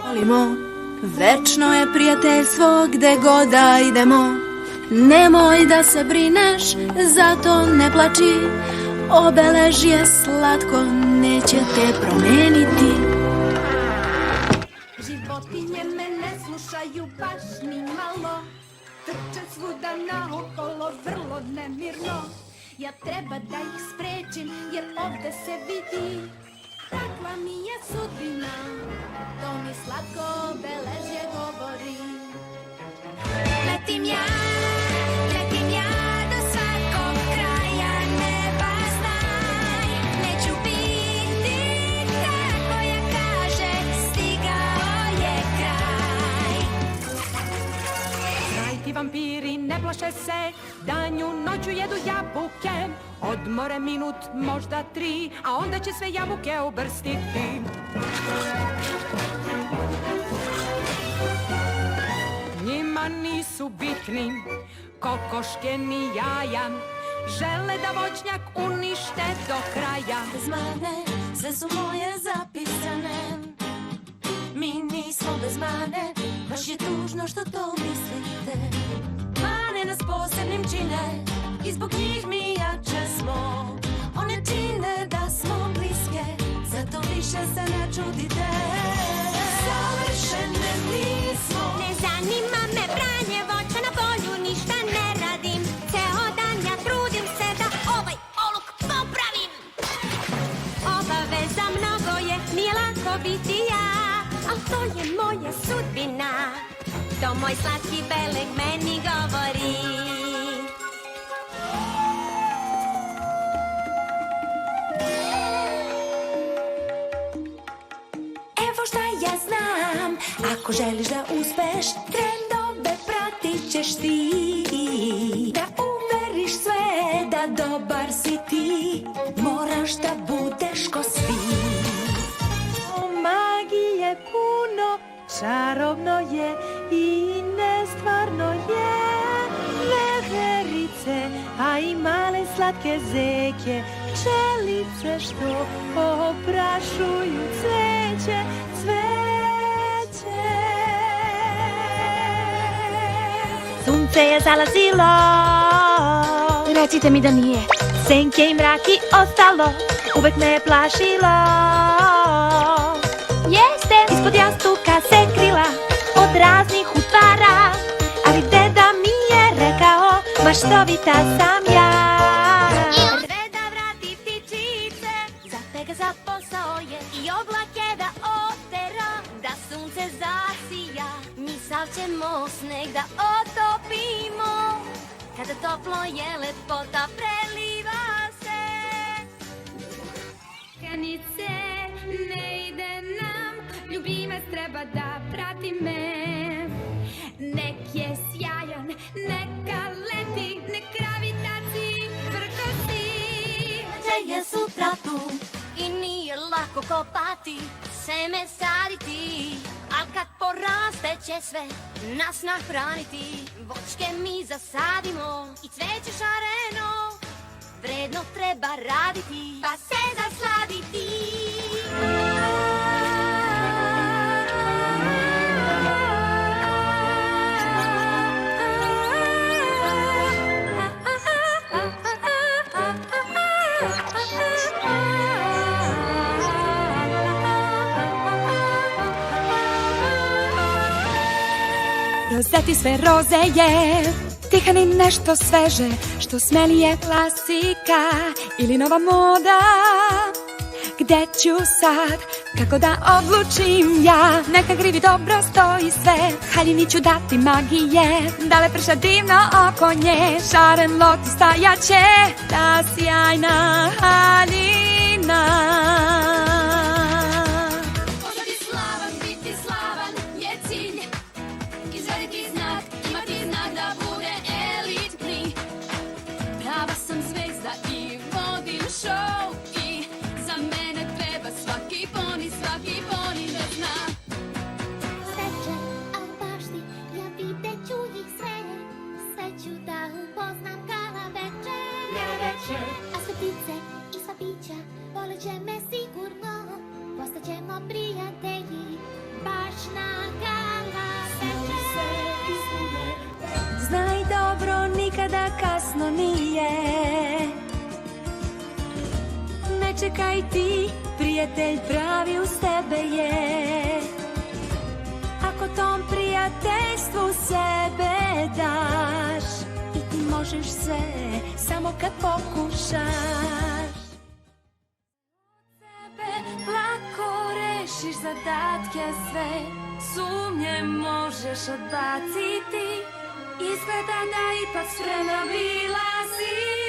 Volimo, večno je prijateljstvo gde god da idemo. Nemoj da se brineš, zato ne plači. Obeležje slatko neće te promeniti. Životinje me ne slušaju baš ni malo. Trče svuda naokolo vrlo nemirno. Ja treba da ih sprečim jer ovde se vidi. Takva mi je sudbina, to mi slatko obeležje govori. Letim ja do svakog kraja neba, znaj. Neću biti ta koja kaže stigao je kraj. Znaj ti vampiri ne plaše se, danju noću jedu jabuke. Odmore minut, možda 3, a onda će sve jabuke obrstiti. Njima nisu bitni kokoške ni jaja, žele da voćnjak unište do kraja. Bez mane, sve su moje zapisane. Mi nismo bez mane, baš je tužno što to mislite. Mane nas posebnim čine i zbog njih mi jače smo. One čine da smo bliske, zato više se ne čudite. Savršene nismo. Ne zanima me branje voća na polju, ništa ne radim. Ceo dan ja trudim se da ovaj oluk popravim. Obaveza mnogo je, nije lako biti ja, al to je moja sudbina. To moj slatki beleg meni govori. Evo šta ja znam, ako želiš da uspeš, trendove pratit ćeš ti. Da uveriš sve da dobar si ti, moraš da budeš ko svi. Magije puno, čarobno je i nestvarno je. Veverice, a i male slatke zeke, pčelice što oprašuju cveće, cveće. Sunce je zalazilo, Recite mi da nije. senke i mraki ostalo, uvek me je plašilo. Jeste, ispod jastuka se krila od raznih utvara, ali deda mi je rekao, maštovita sam ja. Deda vrati ptičice, za ga za posao je i oblake da otera, da sunce zasija, mi sav ćemo sneg da otopimo. Kada toplo je lepota preliva se. Granice ne ide nam, ljubimac treba da prati me. Nek je sjajan, neka leti, nek gravitaciji prkosi. Če je sutra tu i nije lako kopati, seme saditi, al kad poraste će sve nas nahraniti. Voćke mi zasadimo i cveće šareno, vredno treba raditi, pa se zasladiti. Rozeti sve roze je, tihani nešto sveže, što smelije klasika ili nova moda. Gde ću sad, kako da odlučim ja, neka grivi dobro stoji sve, haljini ću dati magije, dale prša divno oko nje, šaren lotus stajaće, ta sjajna haljina. Postati slavan, biti slavan je cilj. Izraditi znak, imati znak da bude elitni. Prava sam zvezda i vodim show. I za mene treba svaki poni da zna. Sveče, a u bašti ja vidjet ću ih sve, sve ću da upoznam kala večer. A sve ptice i sva bića volit će me sigurno, postaćemo prijatelji baš na gala večer. Znaj dobro, nikada kasno nije. Ne čekaj ti, prijatelj pravi uz tebe je. Ako tom prijateljstvu sebe daš, i ti možeš sve, samo kad pokušaš. Lako rešiš zadatke sve, sumnje možeš odbaciti. Izgleda da ipak spremna bila si.